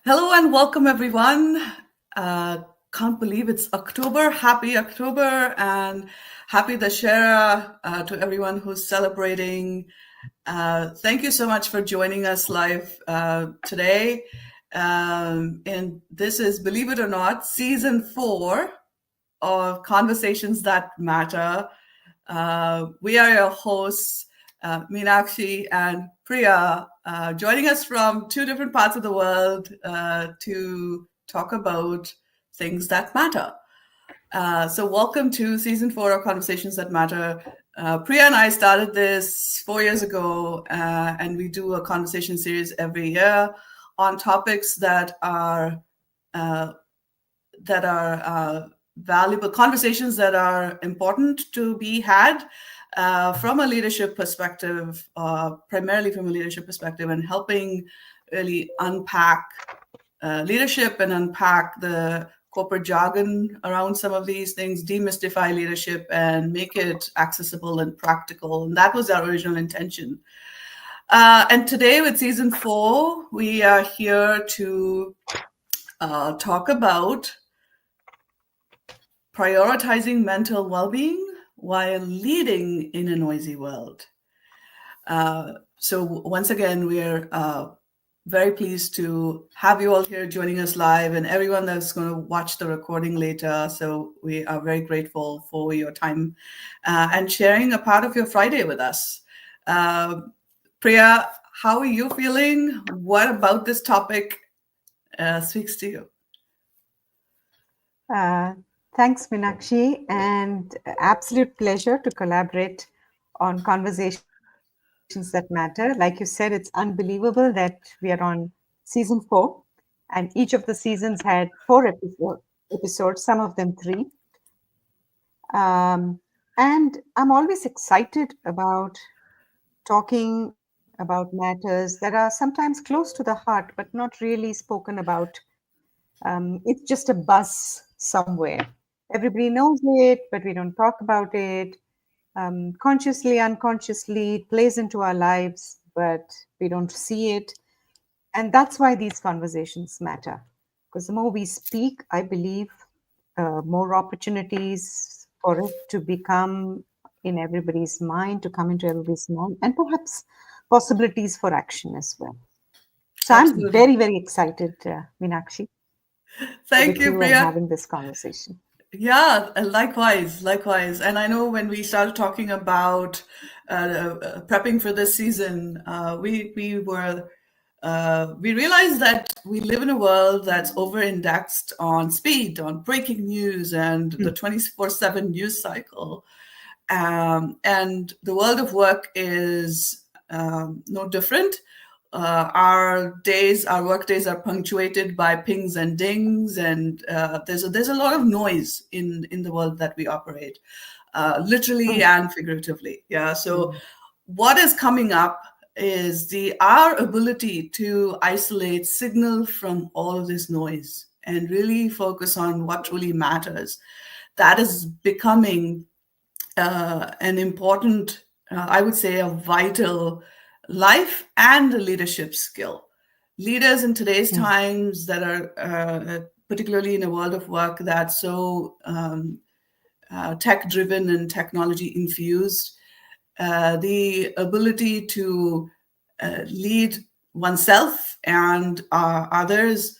Hello and welcome, everyone. Can't believe it's October. Happy October and happy Dashera to everyone who's celebrating. Thank you so much for joining us live today. And this is, believe it or not, season 4 of Conversations That Matter. We are your hosts, Meenakshi and Priya, joining us from 2 different parts of the world to talk about things that matter. So welcome to season 4 of Conversations That Matter. Priya and I started this 4 years ago, and we do a conversation series every year on topics that are valuable, conversations that are important to be had from a leadership perspective, primarily from a leadership perspective, and helping really unpack leadership and unpack the corporate jargon around some of these things, demystify leadership and make it accessible and practical. And that was our original intention. And today with season 4, we are here to talk about prioritizing mental well-being while leading in a noisy world. So once again, we're very pleased to have you all here joining us live and everyone that's going to watch the recording later. So we are very grateful for your time and sharing a part of your Friday with us. Priya, how are you feeling? What about this topic speaks to you? Thanks, Meenakshi, and absolute pleasure to collaborate on Conversations That Matter. Like you said, it's unbelievable that we are on season 4, and each of the seasons had 4 episodes, some of them 3. And I'm always excited about talking about matters that are sometimes close to the heart, but not really spoken about. It's just a buzz somewhere. Everybody knows it, but we don't talk about it. Consciously, unconsciously, it plays into our lives, but we don't see it. And that's why these conversations matter. Because the more we speak, I believe, more opportunities for it to become in everybody's mind, to come into everybody's mind, and perhaps possibilities for action as well. So I'm Absolutely. very, very excited, Meenakshi, Thank with you, you and Priya. having this conversation. Yeah, likewise. And I know when we started talking about prepping for this season, we realized that we live in a world that's over-indexed on speed, on breaking news, and the 24/7 news cycle. And the world of work is no different. Our work days are punctuated by pings and dings, and there's a lot of noise in the world that we operate, literally and figuratively. Yeah. So what is coming up is our ability to isolate signal from all of this noise and really focus on what truly matters. That is becoming an important, I would say, a vital life and a leadership skill. Leaders in today's times that are particularly in a world of work that's so tech driven and technology infused, the ability to lead oneself and others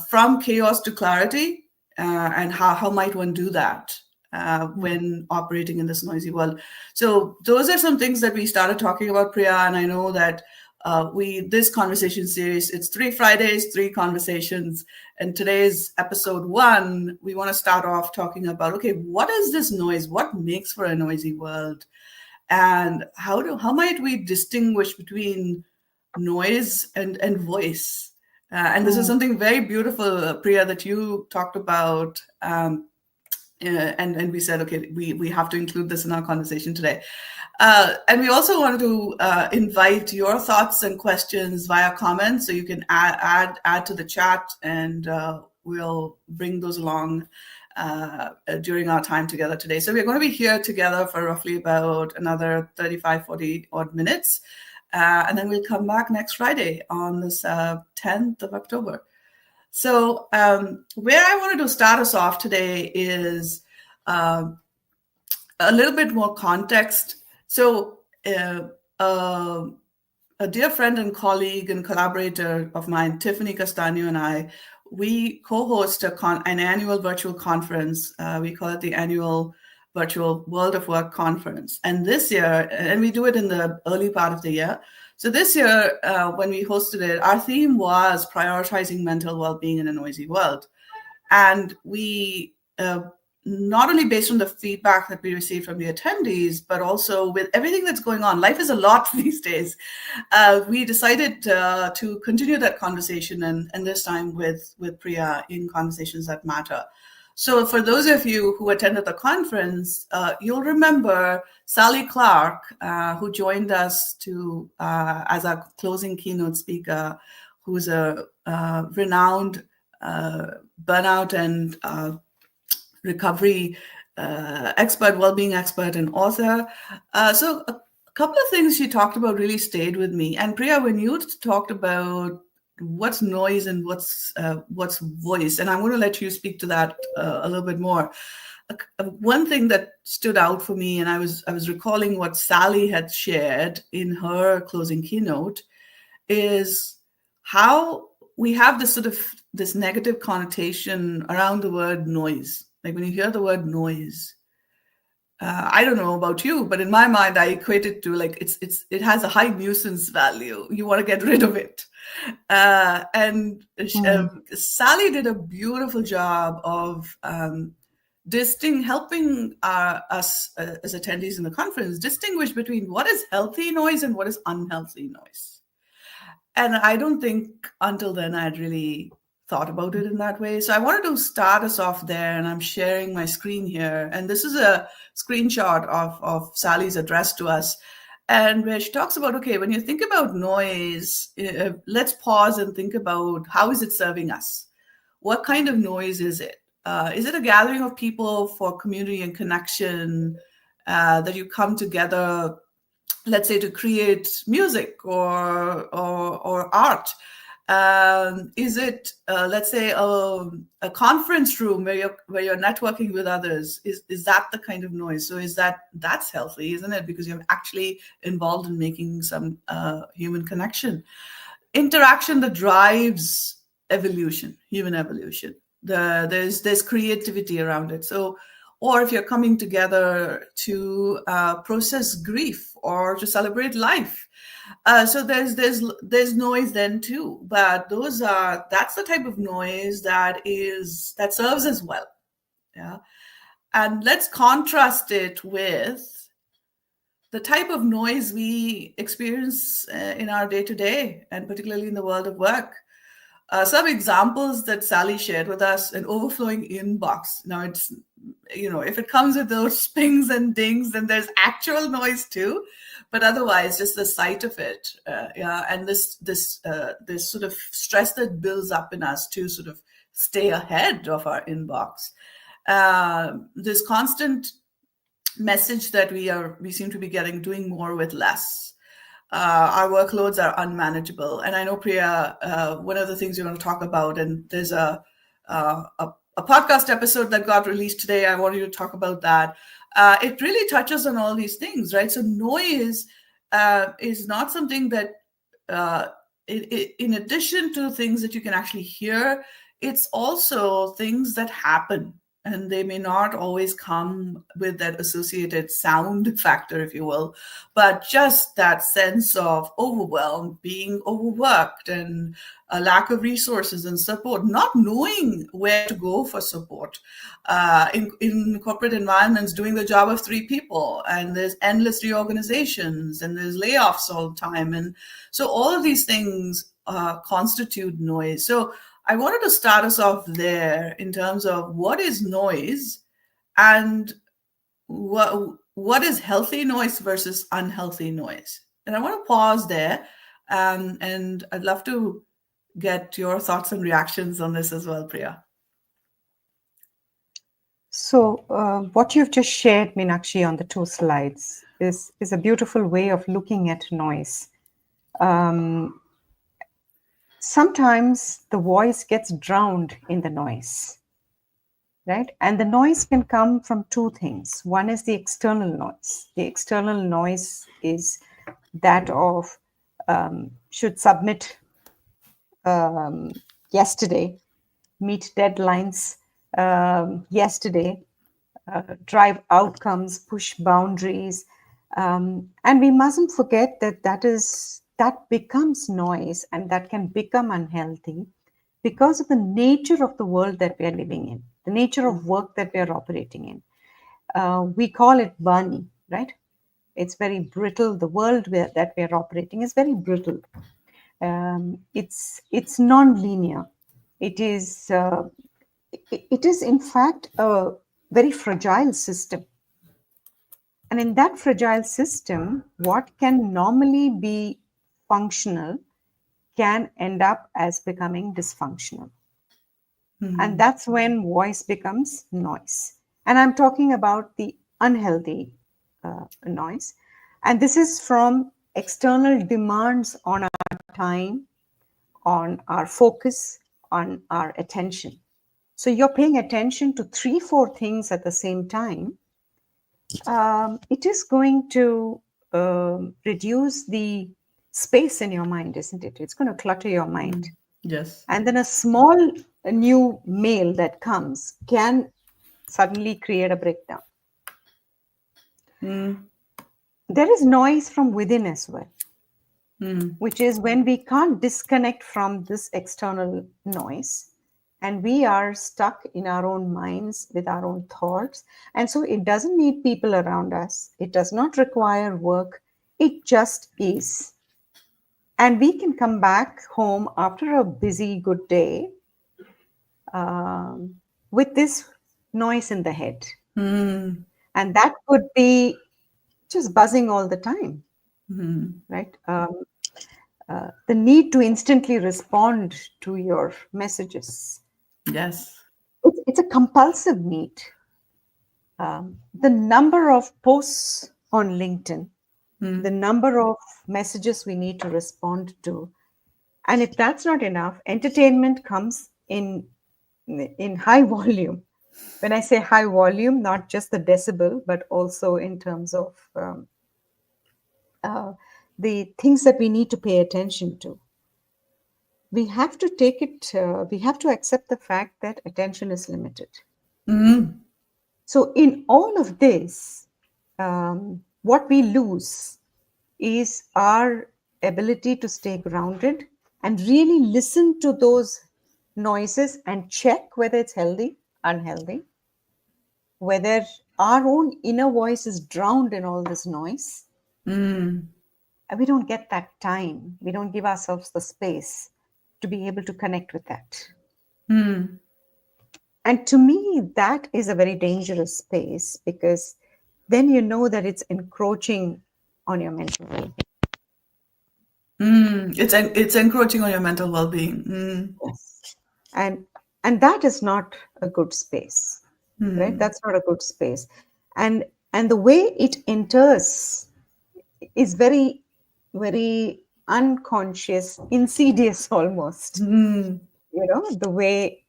from chaos to clarity, and how might one do that when operating in this noisy world. So those are some things that we started talking about, Priya, and I know that this conversation series, it's 3 Fridays, 3 conversations, and today's episode 1, we want to start off talking about, okay, what is this noise? What makes for a noisy world? And how might we distinguish between noise and voice? And this is something very beautiful, Priya, that you talked about. And we said, okay, we have to include this in our conversation today. And we also wanted to invite your thoughts and questions via comments, so you can add to the chat, and we'll bring those along during our time together today. So we're going to be here together for roughly about another 35, 40 odd minutes. And then we'll come back next Friday on this 10th of October. So where I wanted to start us off today is a little bit more context. So a dear friend and colleague and collaborator of mine, Tiffany Castaño, and I, we co-host an annual virtual conference. We call it the annual virtual World of Work conference. And this year, and we do it in the early part of the year. So this year, when we hosted it, our theme was prioritizing mental well-being in a noisy world. And we not only based on the feedback that we received from the attendees, but also with everything that's going on. Life is a lot these days. We decided to continue that conversation, and this time with Priya in Conversations That Matter. So for those of you who attended the conference, you'll remember Sally Clark, who joined us to as our closing keynote speaker, who's a renowned burnout and recovery expert, well-being expert and author. So a couple of things she talked about really stayed with me. And Priya, when you talked about what's noise and what's voice, and I'm going to let you speak to that a little bit more. One thing that stood out for me, and I was recalling what Sally had shared in her closing keynote, is how we have this negative connotation around the word noise. Like when you hear the word noise, I don't know about you, but in my mind, I equate it to like it has a high nuisance value. You want to get rid of it. Sally did a beautiful job of helping us as attendees in the conference distinguish between what is healthy noise and what is unhealthy noise. And I don't think until then I'd really thought about it in that way. So I wanted to start us off there, and I'm sharing my screen here. And this is a screenshot of Sally's address to us, and where she talks about, okay, when you think about noise, let's pause and think about how is it serving us? What kind of noise is it? Is it a gathering of people for community and connection, that you come together, let's say, to create music or art? Is it, let's say, a conference room where you're networking with others? Is that the kind of noise? So that's healthy, isn't it? Because you're actually involved in making some human connection, interaction that drives evolution, human evolution. There's creativity around it. So, or if you're coming together to process grief or to celebrate life. So there's noise then too, but that's the type of noise that serves as well. Yeah. And let's contrast it with the type of noise we experience in our day-to-day, and particularly in the world of work. Some examples that Sally shared with us: an overflowing inbox. Now it's, if it comes with those pings and dings, then there's actual noise too. But otherwise, just the sight of it, and this sort of stress that builds up in us to sort of stay ahead of our inbox. This constant message that we seem to be getting, doing more with less. Our workloads are unmanageable, and I know, Priya, one of the things you want to talk about, and there's a podcast episode that got released today. I wanted you to talk about that. It really touches on all these things, right? So noise is not something that, in addition to things that you can actually hear, it's also things that happen. And they may not always come with that associated sound factor, if you will, but just that sense of overwhelm, being overworked, and a lack of resources and support, not knowing where to go for support. In corporate environments, doing the job of 3 people, and there's endless reorganizations, and there's layoffs all the time. And so all of these things constitute noise. So I wanted to start us off there in terms of what is noise and what is healthy noise versus unhealthy noise. And I want to pause there, and I'd love to get your thoughts and reactions on this as well, Priya. So what you've just shared, Meenakshi, on the 2 slides is a beautiful way of looking at noise. Um, Sometimes the voice gets drowned in the noise, right? And the noise can come from two things. One is the external noise. The external noise is that of should submit yesterday, meet deadlines yesterday, drive outcomes, push boundaries, and we mustn't forget that that becomes noise, and that can become unhealthy because of the nature of the world that we are living in, the nature of work that we are operating in. We call it burning, right? It's very brittle. The world that we are operating is very brittle. It's non-linear. It is it is in fact a very fragile system. And in that fragile system, what can normally be functional can end up as becoming dysfunctional. And that's when voice becomes noise. And I'm talking about the unhealthy noise. And this is from external demands on our time, on our focus, on our attention. So you're paying attention to three, four things at the same time. It is going to reduce the space in your mind, isn't it? It's going to clutter your mind. Yes. And then a small new mail that comes can suddenly create a breakdown. There is noise from within as well, which is when we can't disconnect from this external noise and we are stuck in our own minds with our own thoughts. And so it doesn't need people around us, it does not require work, it just is. And we can come back home after a busy, good day with this noise in the head. And that could be just buzzing all the time, right? The need to instantly respond to your messages. Yes. It's a compulsive need. The number of posts on LinkedIn, the number of messages we need to respond to. And if that's not enough, entertainment comes in high volume. When I say high volume, not just the decibel, but also in terms of the things that we need to pay attention to. We have to take it, we have to accept the fact that attention is limited. So, in all of this, what we lose is our ability to stay grounded and really listen to those noises and check whether it's healthy, unhealthy, whether our own inner voice is drowned in all this noise. We don't get that time. We don't give ourselves the space to be able to connect with that. And to me, that is a very dangerous space because then you know that it's encroaching on your mental well-being. It's encroaching on your mental well-being. Yes. And that is not a good space, right? That's not a good space. And the way it enters is very, very unconscious, insidious almost. The way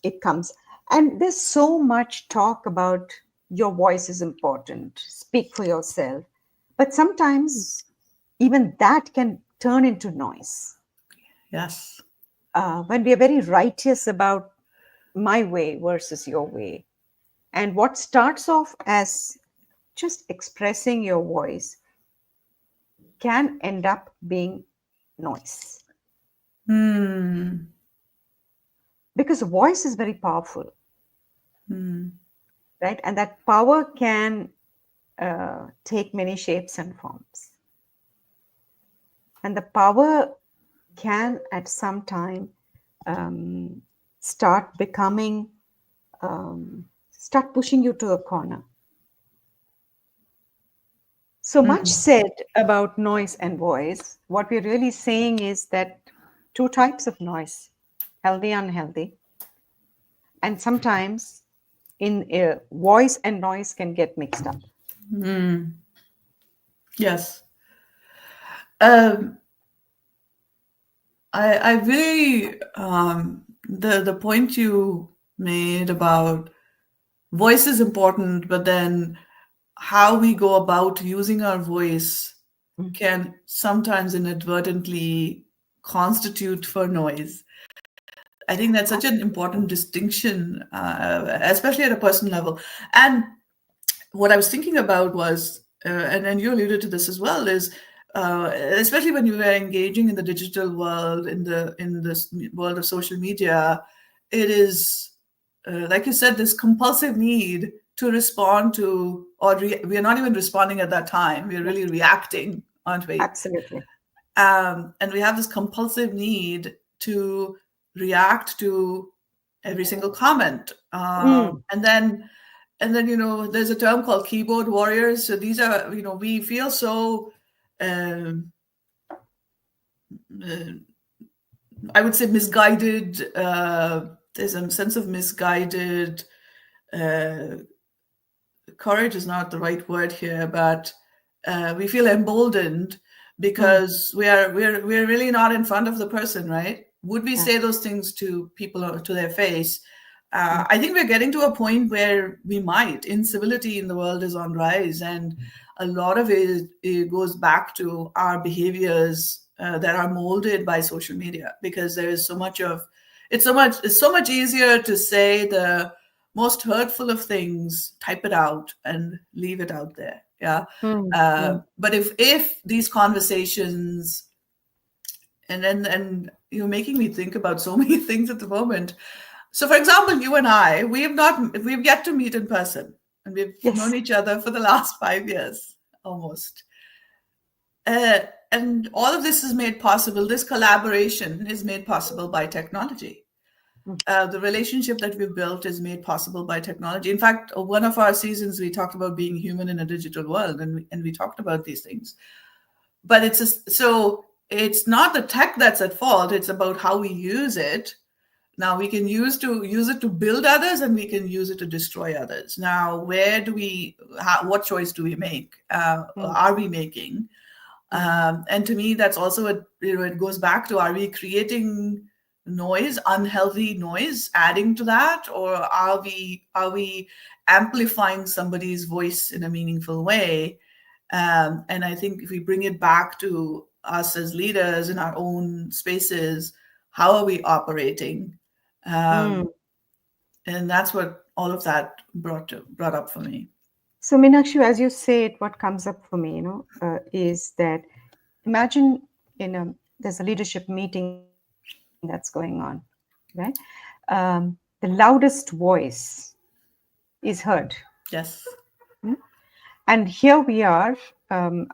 it comes. And there's so much talk about your voice is important, speak for yourself. But sometimes even that can turn into noise. Yes. When we are very righteous about my way versus your way. And what starts off as just expressing your voice can end up being noise. Because voice is very powerful, right? And that power can take many shapes and forms. And the power can at some time start becoming, start pushing you to a corner. So much said about noise and voice. What we're really saying is that two types of noise, healthy, unhealthy. And sometimes in voice and noise can get mixed up. Yes. Um, I really the point you made about voice is important, but then how we go about using our voice Mm. can sometimes inadvertently constitute for noise. I think that's such an important distinction, especially at a personal level. And what I was thinking about was, and you alluded to this as well, is especially when you were engaging in the digital world, in this world of social media, it is like you said, this compulsive need to respond to, or we are not even responding at that time. We are really reacting, aren't we? Absolutely. And we have this compulsive need to react to every single comment, Mm. and then there's a term called keyboard warriors. So these are, we feel so um, uh, I would say misguided. There's a sense of misguided uh, courage is not the right word here, but we feel emboldened Mm. because we're really not in front of the person, right? Would we Yeah. say those things to people or to their face? Mm. I think we're getting to a point where we might. Incivility in the world is on rise, and a lot of it goes back to our behaviors that are molded by social media, because there is so much of it's so much easier to say the most hurtful of things, type it out and leave it out there. Yeah. Mm. Mm. But if these conversations, and you're making me think about so many things at the moment. So, for example, you and I, we've yet to meet in person, and we've known Yes. each other for the last 5 years almost. Uh, and all of this is made possible. This collaboration is made possible by technology. Mm. The relationship that we've built is made possible by technology. In fact, one of our seasons we talked about being human in a digital world, and we talked about these things. But so it's not the tech that's at fault. It's about how we use it. Now we can use it to build others, and we can use it to destroy others. Now, what choice do we make? Mm. Are we making? Mm. And to me, that's also it goes back to, are we creating noise, unhealthy noise, adding to that, or are we amplifying somebody's voice in a meaningful way? And I think if we bring it back to us as leaders in our own spaces, how are we operating? Mm. Um, and that's what all of that brought up for me. So, Meenakshi, as you say it, what comes up for me, is that imagine there's a leadership meeting that's going on, right? The loudest voice is heard. Yes. Hmm? And here we are. I'm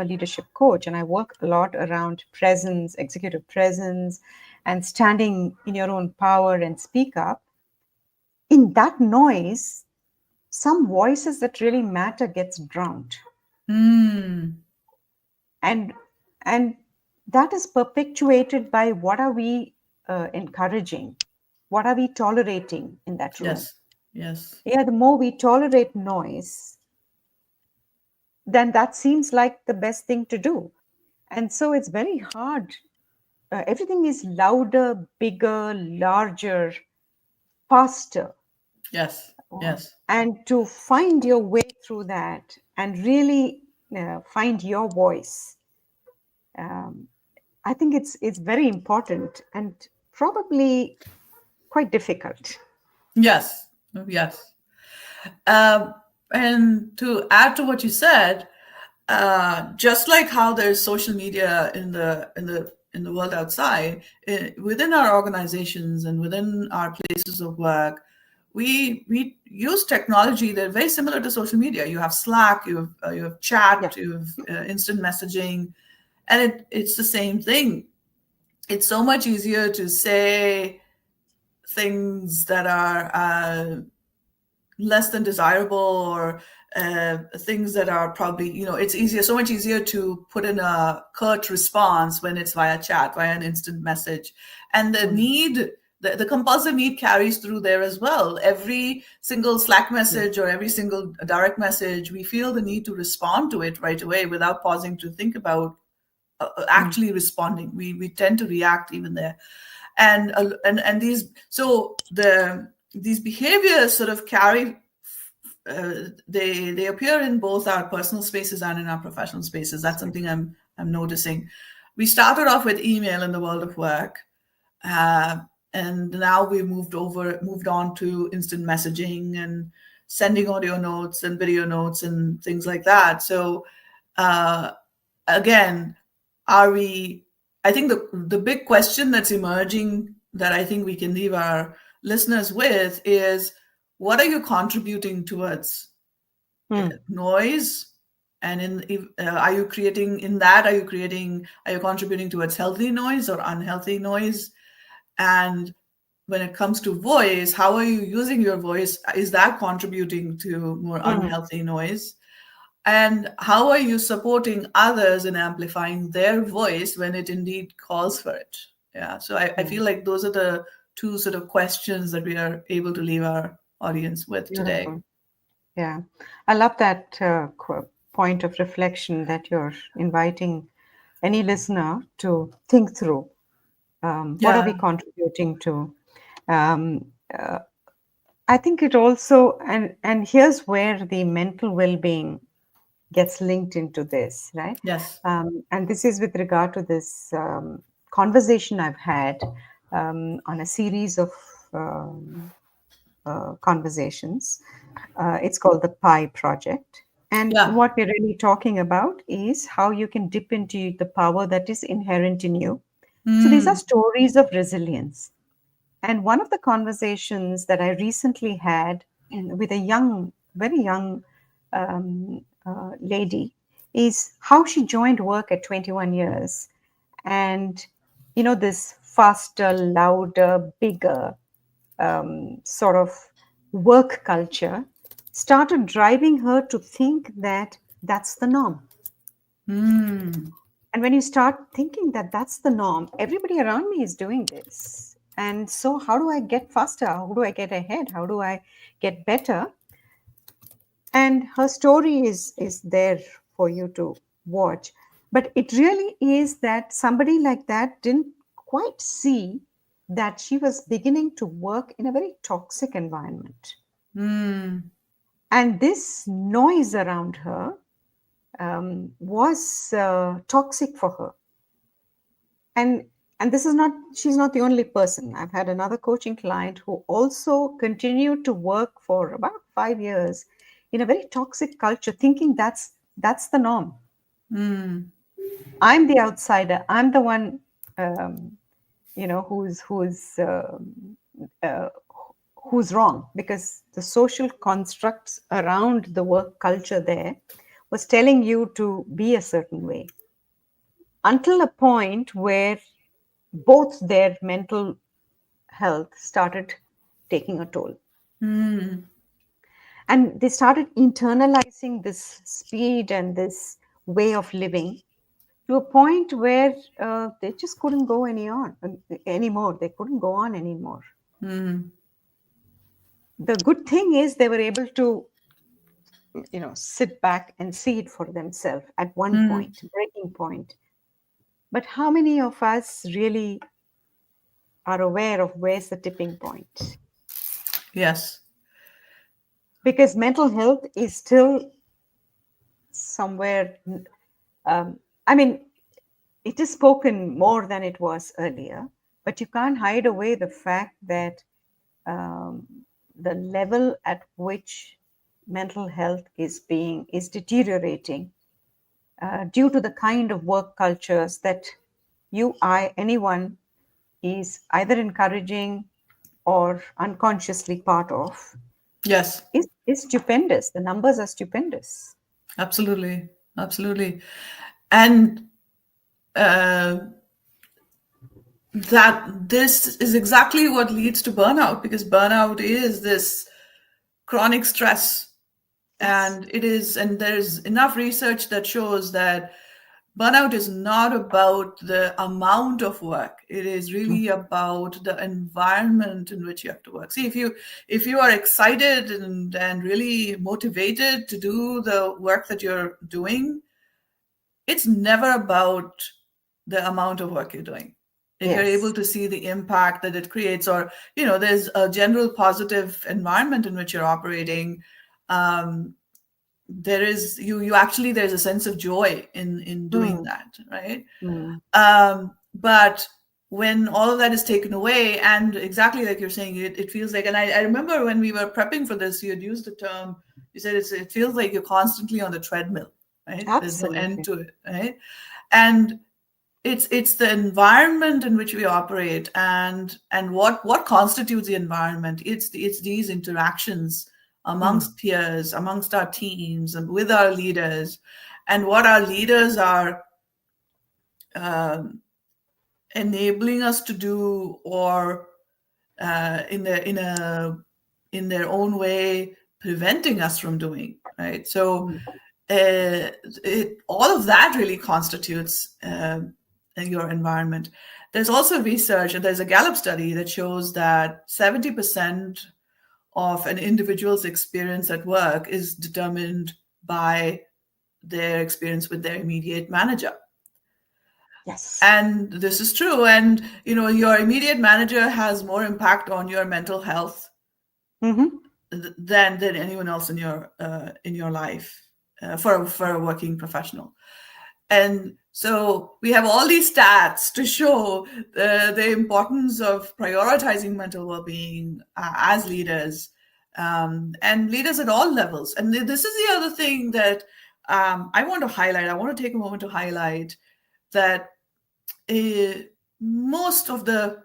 a leadership coach, and I work a lot around presence, executive presence, and standing in your own power and speak up. In that noise, some voices that really matter gets drowned, Mm, and and that is perpetuated by what are we encouraging, what are we tolerating in that room. yes. Yes. Yeah, the more we tolerate noise, then that seems like the best thing to do. And so it's very hard. Everything is louder, bigger, larger, faster. Yes. Yes. And to find your way through that and really find your voice, um, I think it's very important and probably quite difficult. Yes. Yes. Um, and to add to what you said, just like how there's social media in the world outside, within our organizations and within our places of work, we use technology that are very similar to social media. You have Slack, you have Yeah. chat, you have instant messaging, and it's the same thing. It's so much easier to say things that are less than desirable, or things that are probably, it's so much easier to put in a curt response when it's via chat, via an instant message. And the Mm. need, the compulsive need carries through there as well. Every single Slack Mm. message or every single direct message, we feel the need to respond to it right away without pausing to think about Mm. actually responding. We tend to react even there, and these behaviors sort of carry. They appear in both our personal spaces and in our professional spaces. That's That's right. something I'm noticing. We started off with email in the world of work, uh, and now we've moved on to instant messaging and sending audio notes and video notes and things like that. So uh, again, are we? I think the big question that's emerging that I think we can leave our listeners with is, what are you contributing towards Mm. noise? And are you creating in that? Are you contributing towards healthy noise or unhealthy noise? And when it comes to voice, how are you using your voice? Is that contributing to more Mm. unhealthy noise? And how are you supporting others in amplifying their voice when it indeed calls for it? Yeah. So I Mm. feel like those are the two sort of questions that we are able to leave our audience with today. Beautiful. Yeah. I love that point of reflection that you're inviting any listener to think through. What are we Yeah. contributing to? Um, uh, I think it also, and here's where the mental well-being gets linked into this, right? Yes. And this is with regard to this conversation I've had on a series of um, conversations. It's called the Pi Project. And Yeah. what we're really talking about is how you can dip into the power that is inherent in you. So these are Mm. stories of resilience. And one of the conversations that I recently had with a very young lady is how she joined work at 21 years. And, this faster, louder, bigger sort of work culture started driving her to think that that's the norm. Mm. And when you start thinking that that's the norm, everybody around me is doing this. And so, how do I get faster? How do I get ahead? How do I get better? And her story is there for you to watch. But it really is that somebody like that didn't quite see that she was beginning to work in a very toxic environment. Mm. And this noise around her was toxic for her. And this is not she's not the only person. I've had another coaching client who also continued to work for about 5 years in a very toxic culture, thinking that's the norm. Mm. I'm the outsider. I'm the one, uh, who's wrong, because the social constructs around the work culture there was telling you to be a certain way, until a point where both their mental health started taking a toll. Mm. And they started internalizing this speed and this way of living to a point where they just couldn't go anymore. They couldn't go on anymore. Mm. The good thing is they were able to, sit back and see it for themselves at one Mm. point, breaking point. But how many of us really are aware of where's the tipping point? Yes. Because mental health is still somewhere, um, I mean, it is spoken more than it was earlier, but you can't hide away the fact that um, the level at which mental health is deteriorating due to the kind of work cultures that anyone is either encouraging or unconsciously part of Yes. is stupendous. The numbers are stupendous. Absolutely. Absolutely. And uh, that this is exactly what leads to burnout, because burnout is this chronic stress. Yes. And there's enough research that shows that burnout is not about the amount of work. It is Mm. really about the environment in which you have to work. See, if you are excited and really motivated to do the work that you're doing, it's never about the amount of work you're doing. If you're able Yes. to see the impact that it creates, or there's a general positive environment in which you're operating, there is you actually, there's a sense of joy in doing Mm. that, right? Mm. But when all of that is taken away, and exactly like you're saying, it feels like, and I remember when we were prepping for this, you had used the term, you said it feels like you're constantly on the treadmill, right? There's no end Absolutely. to it, right? And it's the environment in which we operate, and what constitutes the environment. It's these interactions Mm. amongst peers, amongst our teams, and with our leaders, and what our leaders are um, enabling us to do, or in their own way preventing us from doing, right? So Mm. all of that really constitutes your environment. There's also research, and there's a Gallup study that shows that 70% of an individual's experience at work is determined by their experience with their immediate manager. Yes. And this is true. And your immediate manager has more impact on your mental health Mm-hmm. than anyone else in your life, for a working professional. And so we have all these stats to show the importance of prioritizing mental well-being as leaders, and leaders at all levels. And this is the other thing that I want to highlight. I want to take a moment to highlight that most of the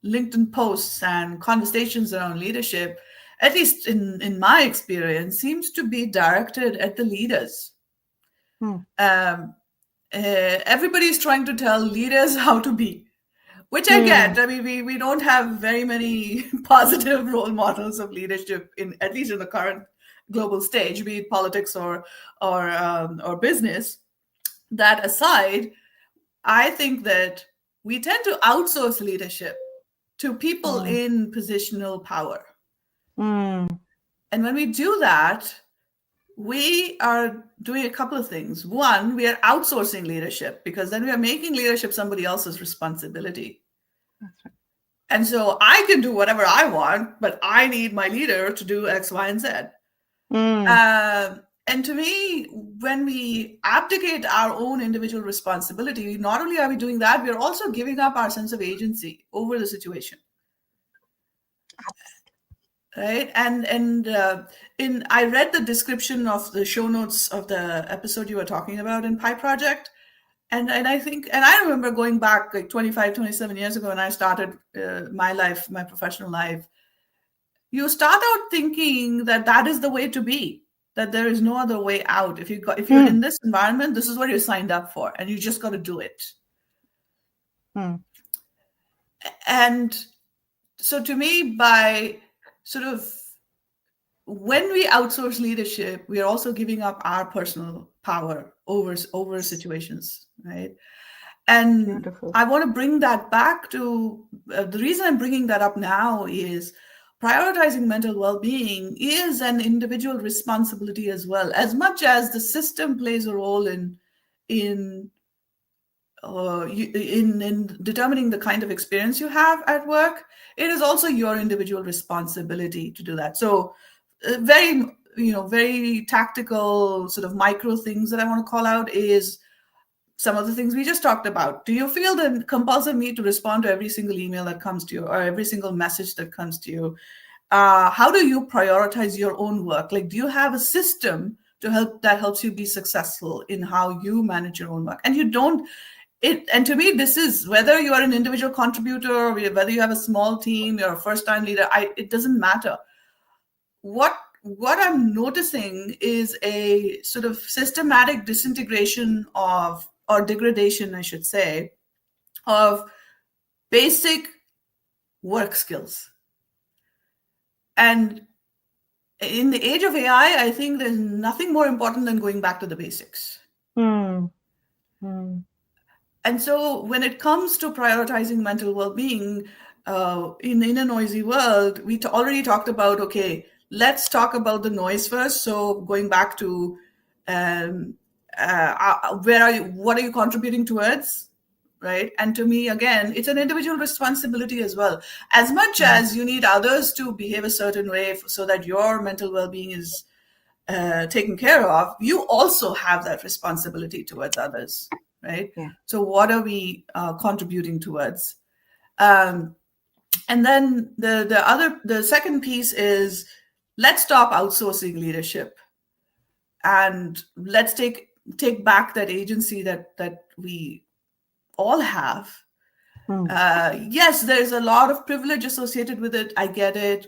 LinkedIn posts and conversations around leadership, at least in my experience, seems to be directed at the leaders. Mm. Um, Everybody's trying to tell leaders how to be, which I Mm. get. I mean, we don't have very many positive role models of leadership, in at least in the current global stage, be it politics or business. That aside, I think that we tend to outsource leadership to people Mm. in positional power. Mm. And when we do that, we are doing a couple of things. One, we are outsourcing leadership, because then we are making leadership somebody else's responsibility. That's right. And so I can do whatever I want, but I need my leader to do X, Y, and Z. Mm. And to me, when we abdicate our own individual responsibility, not only are we doing that, we are also giving up our sense of agency over the situation, right? And I read the description of the show notes of the episode you were talking about in Pi Project, and I think, and I remember going back like 25, 27 years ago when I started my professional life. You start out thinking that is the way to be, that there is no other way out. If you're Mm. in this environment, this is what you're signed up for, and you just got to do it. Mm. And so to me, by sort of, when we outsource leadership, we are also giving up our personal power over situations, right? And Beautiful. I want to bring that back to the reason I'm bringing that up now is prioritizing mental well-being is an individual responsibility as well, as much as the system plays a role in in determining the kind of experience you have at work. It is also your individual responsibility to do that. So very very tactical sort of micro things that I want to call out is some of the things we just talked about. Do you feel the compulsive need to respond to every single email that comes to you, or every single message that comes to you? How do you prioritize your own work? Like, do you have a system that helps you be successful in how you manage your own work? And you don't it and to me, this is whether you are an individual contributor, or whether you have a small team, you're a first time leader, it doesn't matter. What I'm noticing is a sort of systematic disintegration of, or degradation, I should say, of basic work skills. And in the age of AI, I think there's nothing more important than going back to the basics. Mm. Mm. And so when it comes to prioritizing mental well-being in a noisy world, we already talked about, okay, let's talk about the noise first. So going back to what are you contributing towards? right? And to me, again, it's an individual responsibility as well. As much as you need others to behave a certain way so that your mental well-being is taken care of, you also have that responsibility towards others, right? Yeah. So what are we contributing towards? And then the second piece is, let's stop outsourcing leadership, and let's take back that agency that we all have. Yes, there's a lot of privilege associated with it. I get it.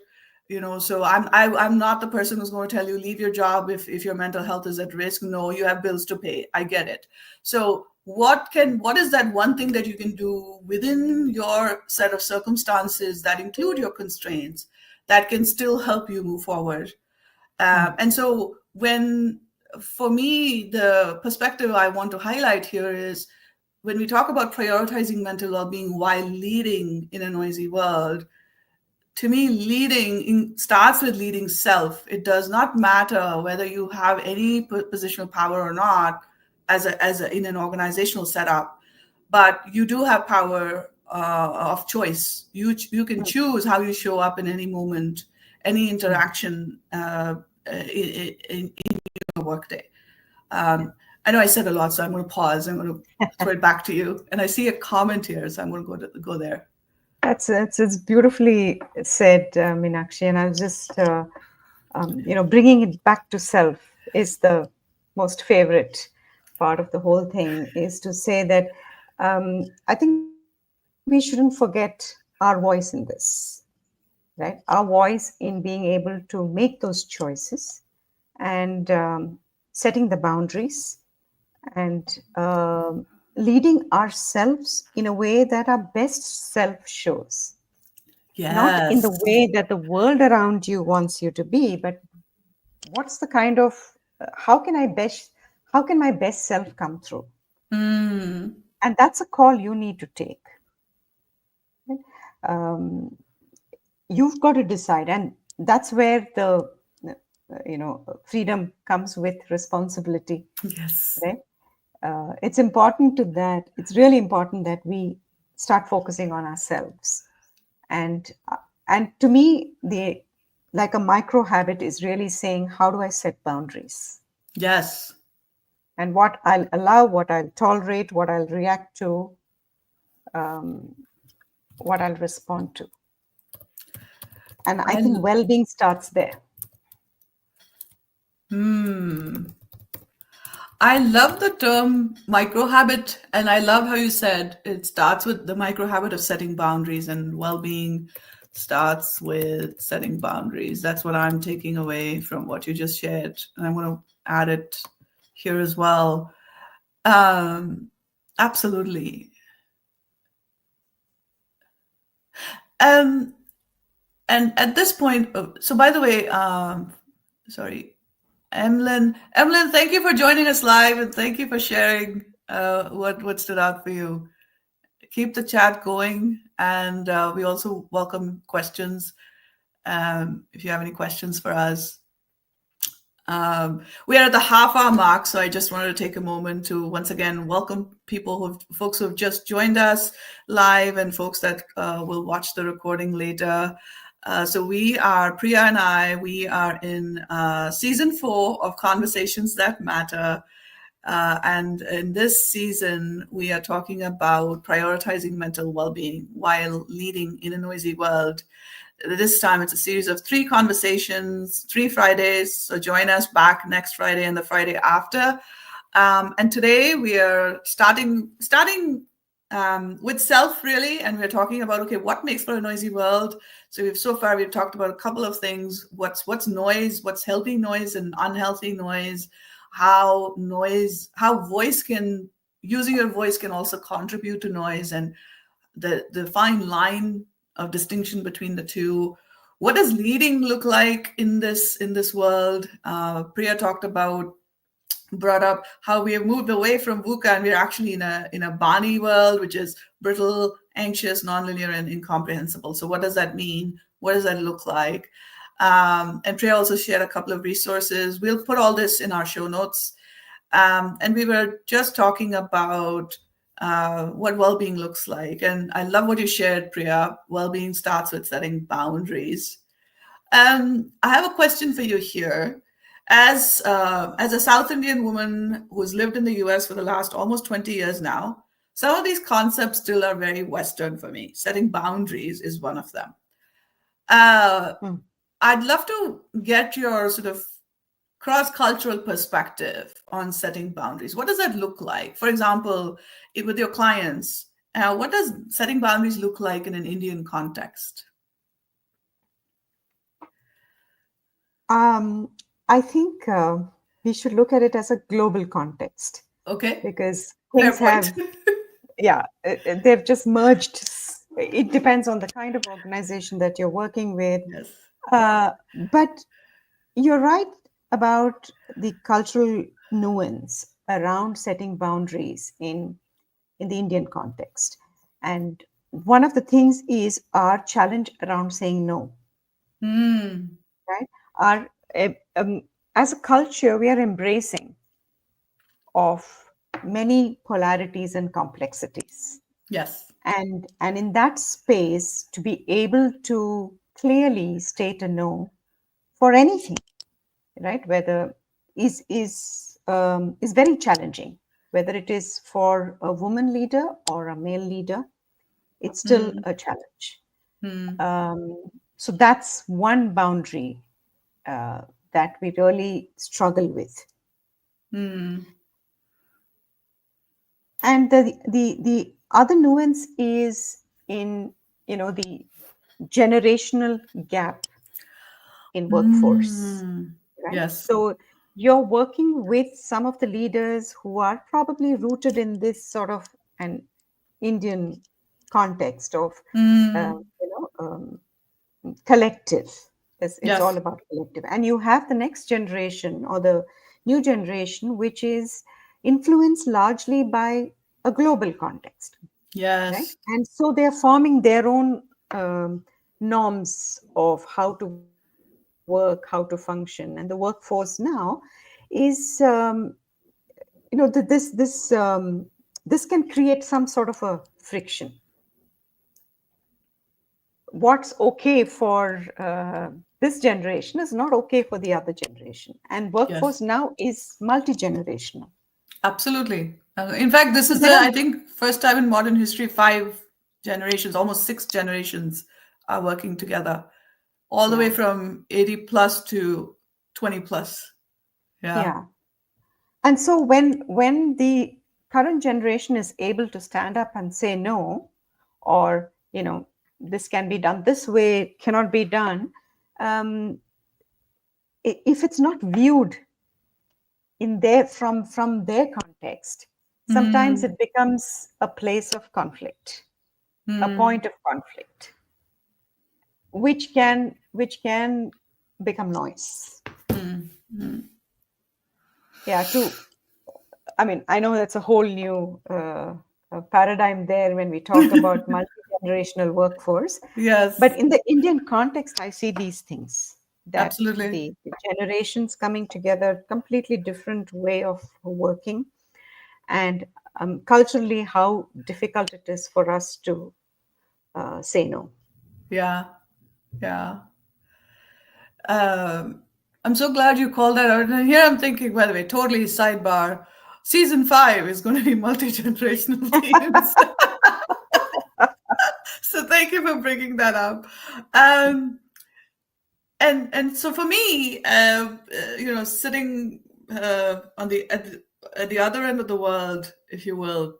So I'm not the person who's going to tell you leave your job if your mental health is at risk. No, you have bills to pay. I get it. So what is that one thing that you can do within your set of circumstances that include your constraints that can still help you move forward? And so for me, the perspective I want to highlight here is, when we talk about prioritizing mental well-being while leading in a noisy world, to me, leading starts with leading self. It does not matter whether you have any position of power or not in an organizational setup, but you do have power of choice. You can choose how you show up in any moment, any interaction in your workday. I know I said a lot, so I'm going to pause. I'm going to throw it back to you. And I see a comment here, so I'm going to go there. It's beautifully said, Meenakshi. And I was just, bringing it back to self is the most favorite part of the whole thing, is to say that I think we shouldn't forget our voice in this, right? Our voice in being able to make those choices and setting the boundaries and leading ourselves in a way that our best self shows. Not in the Yes. way that the world around you wants you to be, but what's the kind of how can my best self come through? And that's a call you need to take. Um, you've got to decide, and that's where the freedom comes with responsibility, Yes. right? It's important it's really important that we start focusing on ourselves, and to me, the like a micro habit is really saying, how do I set boundaries, Yes. and what I'll allow, what I'll tolerate, what I'll react to, what I'll respond to. And I think well-being starts there. I love the term micro habit, and I love how you said it starts with the micro habit of setting boundaries, and well-being starts with setting boundaries. That's what I'm taking away from what you just shared, and I'm going to add it here as well. Absolutely. And at this point, so by the way, sorry, Emlyn, thank you for joining us live, and thank you for sharing what stood out for you. Keep the chat going, and we also welcome questions. If you have any questions for us. We are at the half-hour mark, so I just wanted to take a moment to once again welcome folks who have just joined us live, and folks that will watch the recording later. So we are, Priya and I, we are in season 4 of Conversations That Matter. And in this season, we are talking about prioritizing mental well-being while leading in a noisy world. This time it's a series of 3 conversations, 3 Fridays. So join us back next Friday and the Friday after. And today we are starting with self, really, and we're talking about, okay, what makes for a noisy world? So we've talked about a couple of things: what's noise, what's healthy noise and unhealthy noise, how using your voice can also contribute to noise, and the fine line of distinction between the two. What does leading look like in this world? Priya brought up how we have moved away from VUCA, and we're actually in a Barney world, which is brittle, anxious, nonlinear, and incomprehensible. So what does that mean? What does that look like? And Priya also shared a couple of resources. We'll put all this in our show notes. And we were just talking about what well-being looks like. And I love what you shared, Priya. Well-being starts with setting boundaries. I have a question for you here. As a South Indian woman who's lived in the US for the last almost 20 years now, some of these concepts still are very Western for me. Setting boundaries is one of them. Uh, Mm. I'd love to get your sort of cross-cultural perspective on setting boundaries. What does that look like? For example, with your clients, what does setting boundaries look like in an Indian context? I think we should look at it as a global context Okay, because fair things point. have, yeah, they've just merged. It depends on the kind of organization that you're working with. Yes. But you're right about the cultural nuance around setting boundaries in the Indian context. And one of the things is our challenge around saying no, Mm, right? Our, uh, um, as a culture, we are embracing of many polarities and complexities. yes. And in that space, to be able to clearly state a no for anything, right? Whether is very challenging. Whether it is for a woman leader or a male leader, it's still Mm, a challenge. mm, So that's one boundary uh, that we really struggle with. mm. And the other nuance is in the generational gap in workforce, Mm. right? Yes. So you're working with some of the leaders who are probably rooted in this sort of an Indian context of uh, Mm. you know um, collective. It's all Yes. about collective, and you have the next generation or the new generation, which is influenced largely by a global context, right? Yes. And so they're forming their own norms of how to work, how to function, and the workforce now is this can create some sort of a friction. What's okay for this generation is not okay for the other generation, and workforce Yes. now is multi-generational. Absolutely. In fact, this So is there the, are I think, first time in modern history, 5 generations, almost 6 generations are working together, all the way yeah from 80 plus to 20 plus. Yeah. yeah And so when the current generation is able to stand up and say no, or this can be done this way, it cannot be done, um, if it's not viewed in their from their context, sometimes Mm, it becomes a place of conflict, a mm, point of conflict, which can become noise. mm, mm. Yeah, to I mean, I know that's a whole new paradigm there when we talk about multi-generational workforce. But Yes, in the Indian context, I see these things that absolutely. the generations coming together, completely different way of working, and culturally, how difficult it is for us to say no. Yeah, yeah. Um, I'm so glad you called that out. And here I'm thinking, by the way, totally sidebar. Season 5 is going to be multi-generational themes. So thank you for bringing that up. Um, and so for me, sitting at the other end of the world, if you will,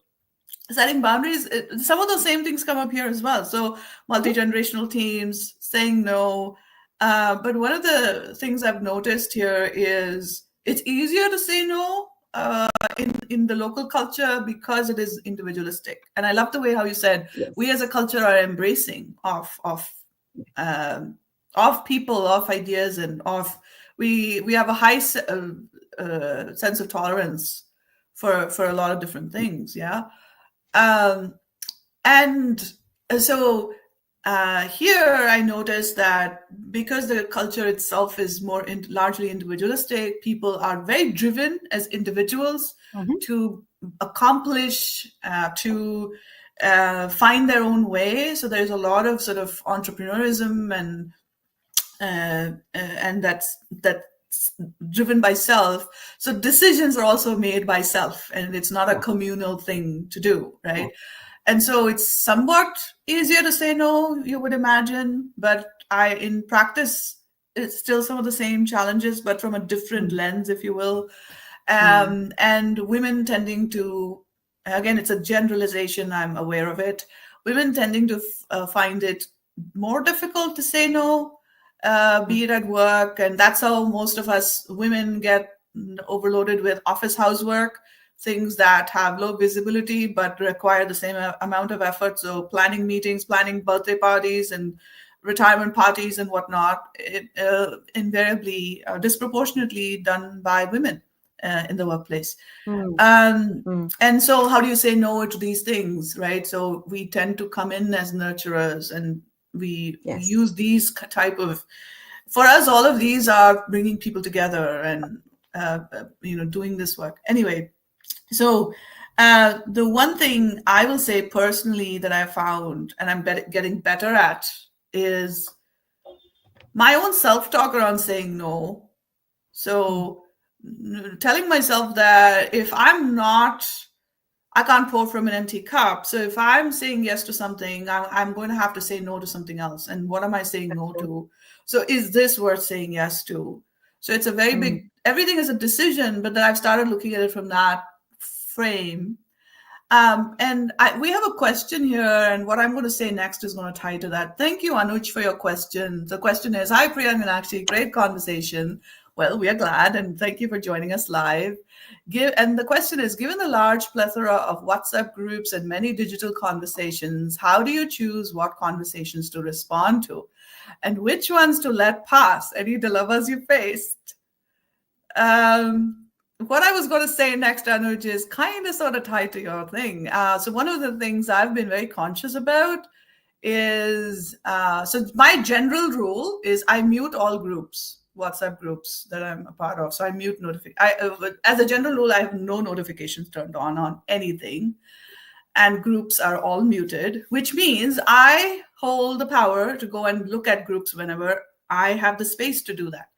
setting boundaries, some of those same things come up here as well. So multi-generational teams, saying no. But one of the things I've noticed here is it's easier to say no in the local culture because it is individualistic. And I love the way how you said we as a Yes. culture are embracing um, of people, of ideas, and of we have a high sense of tolerance for a lot of different things. Yeah. Um, and so here I noticed that because the culture itself is largely individualistic, people are very driven as individuals Mhm. to accomplish, to find their own way. So there's a lot of sort of entrepreneurism and that's driven by self. So decisions are also made by self, and it's not a communal thing to do, right? And so it's somewhat easier to say no, you would imagine, but in practice, it's still some of the same challenges, but from a different lens, if you will. And women tending to, again, it's a generalization, I'm aware of it, women tending to find it more difficult to say no, be it at work. And that's how most of us women get overloaded with office housework, things that have low visibility but require the same amount of effort. So planning meetings, planning birthday parties and retirement parties and whatnot, invariably disproportionately done by women in the workplace. And so how do you say no to these things, right? So we tend to come in as nurturers, and we use these type of, for us, all of these are bringing people together and doing this work anyway. So the one thing I will say personally that I found, and I'm getting better at, is my own self-talk around saying no. So telling myself that if I can't pour from an empty cup. So if I'm saying yes to something, I'm going to have to say no to something else. And what am I saying no to? So is this worth saying yes to? So it's a very big, everything is a decision, but then I've started looking at it from that frame. And we have a question here, and what I'm going to say next is going to tie to that. Thank you, Anuj, for your question. The question is, hi, Priya and Meenakshi, great conversation. Well, we are glad, and thank you for joining us live. And the question is, given the large plethora of WhatsApp groups and many digital conversations, how do you choose what conversations to respond to and which ones to let pass? Any dilemmas you faced? What I was going to say next, Anuj, is kind of sort of tied to your thing. So one of the things I've been very conscious about is, so my general rule is I mute all groups, WhatsApp groups that I'm a part of. So I mute as a general rule, I have no notifications turned on anything. And groups are all muted, which means I hold the power to go and look at groups whenever I have the space to do that.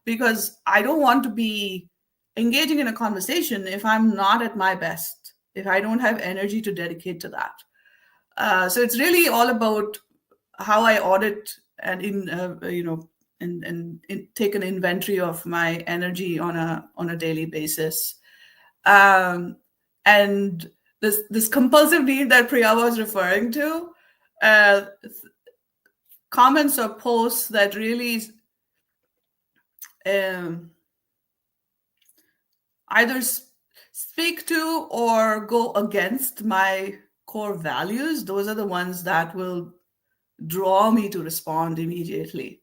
Because I don't want to be engaging in a conversation if I'm not at my best, if I don't have energy to dedicate to that. So it's really all about how I audit and take an inventory of my energy on a daily basis. And this compulsive need that Priya was referring to, comments or posts that really either speak to or go against my core values, those are the ones that will draw me to respond immediately.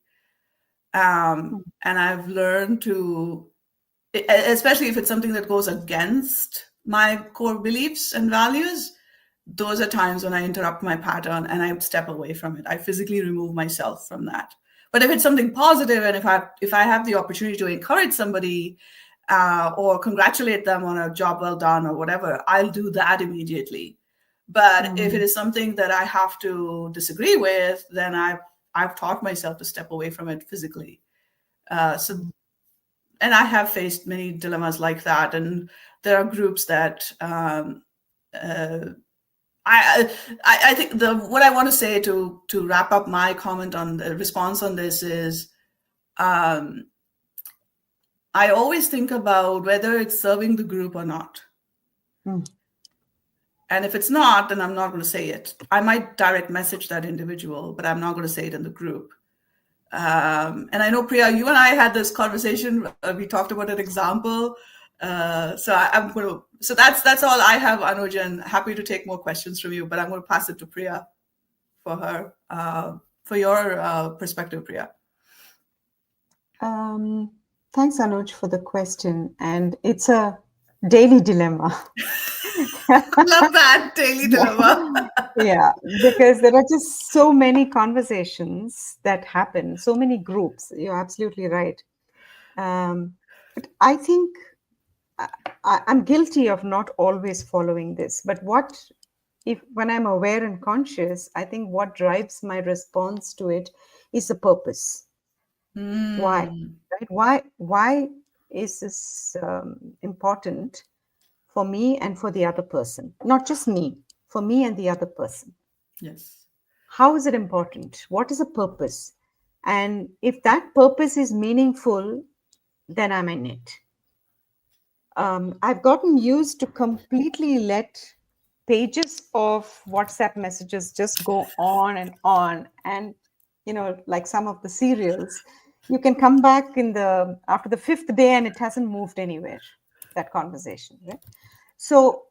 And I've learned to, especially if it's something that goes against my core beliefs and values, those are times when I interrupt my pattern and I step away from it. I physically remove myself from that. But if it's something positive, and if I have the opportunity to encourage somebody or congratulate them on a job well done or whatever, I'll do that immediately. But if it is something that I have to disagree with, then I've taught myself to step away from it physically. And I have faced many dilemmas like that. And there are groups that I think what I want to say to wrap up my comment on the response on this is, I always think about whether it's serving the group or not. And if it's not, then I'm not going to say it. I might direct message that individual, but I'm not going to say it in the group. And I know, Priya, you and I had this conversation. We talked about an example. So that's all I have, Anuj, and happy to take more questions from you, but I'm going to pass it to Priya for your perspective, Priya. Thanks, Anuj, for the question. And it's a daily dilemma. Love that daily dilemma. Yeah, because there are just so many conversations that happen, so many groups. You're absolutely right. But I think I'm guilty of not always following this. But what if when I'm aware and conscious, I think what drives my response to it is the purpose. Why? Mm, Right? Why is this important for me and for the other person? Not just me, for me and the other person. yes. How is it important? What is the purpose? And if that purpose is meaningful, then I'm in it. I've gotten used to completely let pages of WhatsApp messages just go on and on. And, like some of the serials, you can come back after the fifth day and it hasn't moved anywhere, that conversation, right? So,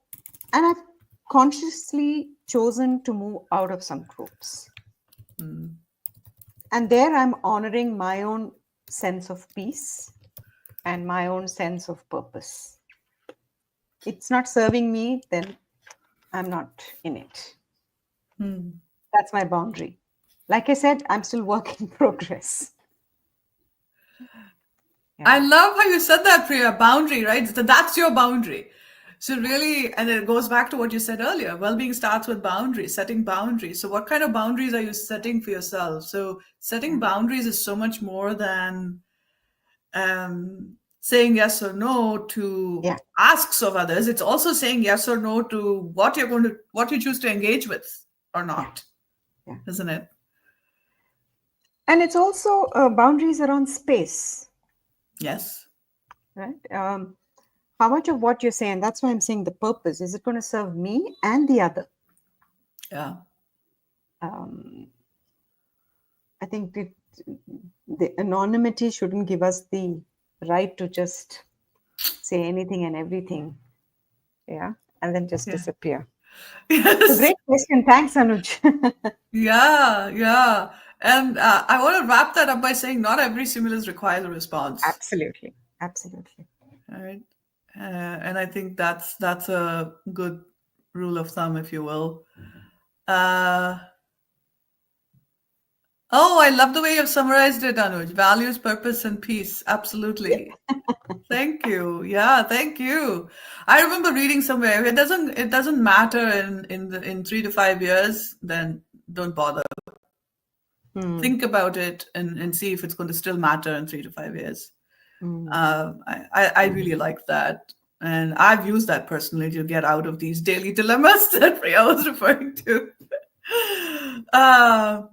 and I've consciously chosen to move out of some groups. Mm, And there I'm honoring my own sense of peace and my own sense of purpose. It's not serving me, then I'm not in it. mm. That's my boundary. Like I said, I'm still work in progress. I Yeah. love how you said that, Priya. Boundary, right? That's your boundary. So really, and it goes back to what you said earlier. Well-being starts with boundaries, setting boundaries. So what kind of boundaries are you setting for yourself? So setting Yeah. boundaries is so much more than saying yes or no to Yeah. asks of others. It's also saying yes or no to what you choose to engage with or Yeah. not, Yeah. isn't it? And it's also boundaries around space, Yes. right? How much of what you're saying, that's why I'm saying the purpose, is it going to serve me and the other? Yeah. Um, I think the anonymity shouldn't give us the right to just say anything and everything, yeah, and then just Yeah. disappear. So Yes. great question. Thanks, Anuj. Yeah. Yeah. And I want to wrap that up by saying not every stimulus requires a response, Absolutely. Absolutely. right? And I think that's a good rule of thumb, if you will. Uh, oh, I love the way you've summarized it, Anuj. Values, purpose, and peace. Absolutely. Thank you. Yeah, thank you. I remember reading somewhere it doesn't matter in 3 to 5 years, then don't bother. Hmm. Think about it and see if it's going to still matter in 3 to 5 years. Hmm. I really like that. And I've used that personally to get out of these daily dilemmas that Priya was referring to. Uh,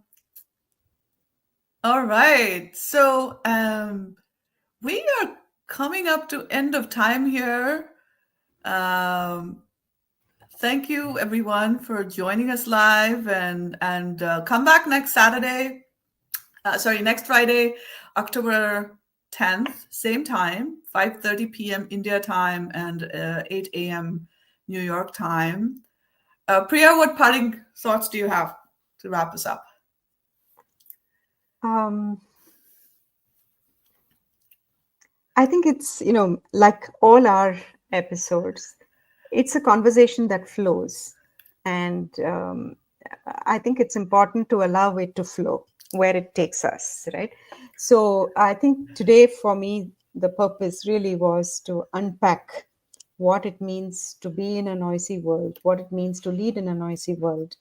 all right. So we are coming up to end of time here. Um, thank you everyone for joining us live and come back next Saturday. Sorry, next Friday, October 10th, same time, 5:30 p.m. India time and 8 a.m. New York time. Priya, what parting thoughts do you have to wrap us up? Um, I think it's, like all our episodes, it's a conversation that flows. And I think it's important to allow it to flow where it takes us, right? So I think today for me, the purpose really was to unpack what it means to be in a noisy world, what it means to lead in a noisy world,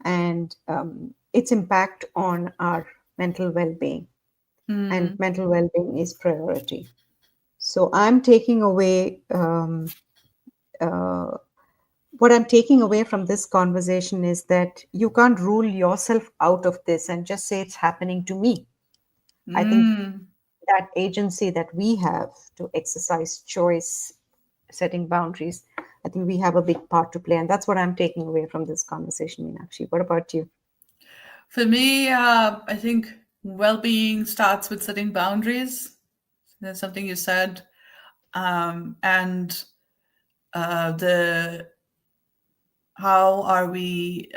and its impact on our mental well being. And Hmm. mental well being is priority. So I'm taking away uh, what I'm taking away from this conversation is that you can't rule yourself out of this and just say it's happening to me. I think Mm. that agency that we have to exercise choice, setting boundaries, I think we have a big part to play. And that's what I'm taking away from this conversation, Meenakshi. What about you? For me, I think well-being starts with setting boundaries. That's something you said, and the how are we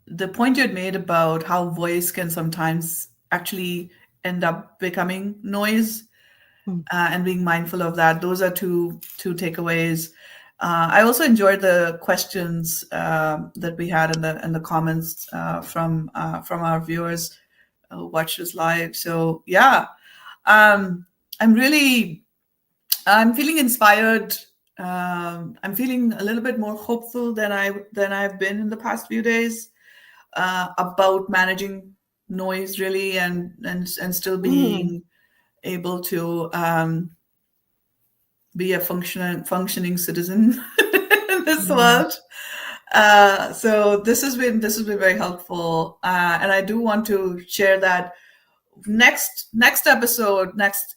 the point you had made about how voice can sometimes actually end up becoming noise, Hmm. and being mindful of that. Those are two takeaways. I also enjoyed the questions that we had in the comments from our viewers who watched us live. So yeah, I'm really I'm feeling inspired. I'm feeling a little bit more hopeful than I've been in the past few days about managing noise really, and still Mm. being able to be a functioning citizen in this Mm. world. So this has been very helpful, and I do want to share that next episode, next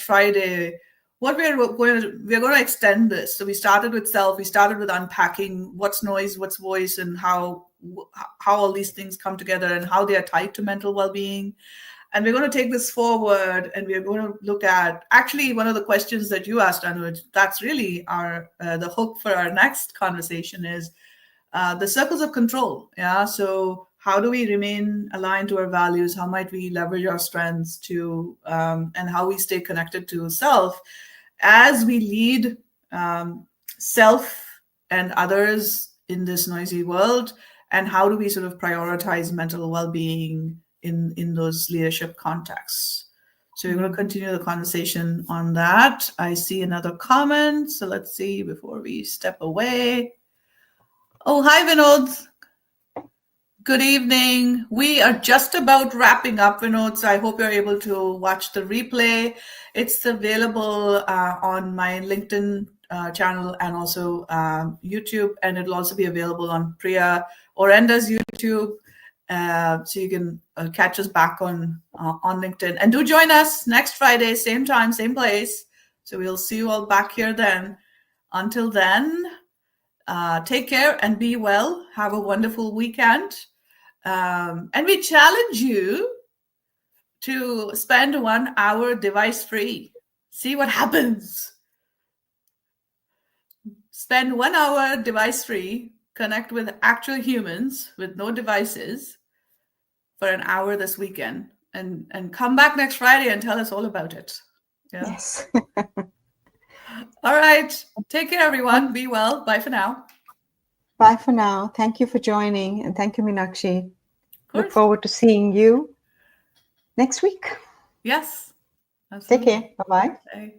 Friday, what we're going to extend this. So we started with self, we started with unpacking what's noise, what's voice, and how all these things come together and how they are tied to mental well-being. And we're going to take this forward, and we're going to look at actually one of the questions that you asked, Anuj. That's really our the hook for our next conversation is the circles of control. Yeah. So how do we remain aligned to our values? How might we leverage our strengths to, and how we stay connected to self as we lead self and others in this noisy world? And how do we sort of prioritize mental well-being in those leadership contexts? So we're going to continue the conversation on that. I see another comment. So let's see before we step away. Oh, hi, Vinod. Good evening. We are just about wrapping up, Vinod. So I hope you're able to watch the replay. It's available on my LinkedIn channel and also YouTube, and it'll also be available on Priya or Enda's YouTube. So you can catch us back on LinkedIn. And do join us next Friday, same time, same place. So we'll see you all back here then. Until then, take care and be well. Have a wonderful weekend. And we challenge you to spend 1 hour device free. See what happens. Spend 1 hour device free, connect with actual humans with no devices for an hour this weekend, and come back next Friday and tell us all about it. Yeah. Yes. All right. Take care, everyone. Be well. Bye for now. Bye for now. Thank you for joining, and thank you, Meenakshi. Of Look course. forward to seeing you next week. Yes. Take Absolutely. care. Bye bye. Bye.